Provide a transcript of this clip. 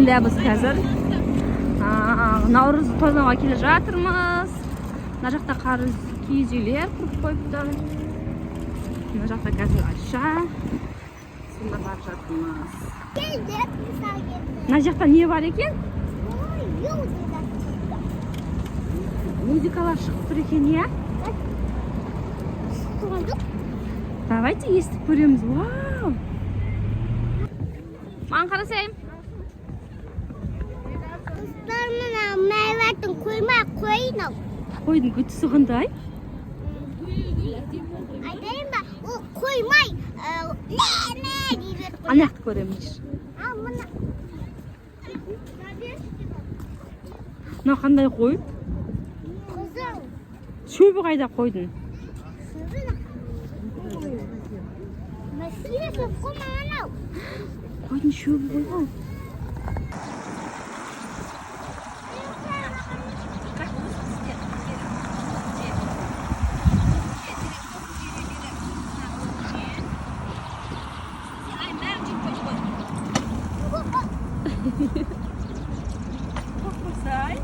Бөлімде біз қазір Наурыз тойлауға келе жатырмыз. Мына жақта қарыз киіз үйлер құрып қойыпты. Мына жақта қазір Айша. Сонда барып жатырмыз. Мына жақта не бар екен? Музыкалар шығып тұр екен, иә? Давайте естіп көреміз. Вау! Маған қарасайым. Мейваттың қоймай қойын ау. Қойдың күтісі қандай? Айтайын ба, ол қоймай ләме дейді. Anaқты көреміз. Мына қандай қой? Қызыл. Шөбі қайда қойдың? Мәселесі қоймаған ау. Қойдың шөбі қойған. Çok güzel.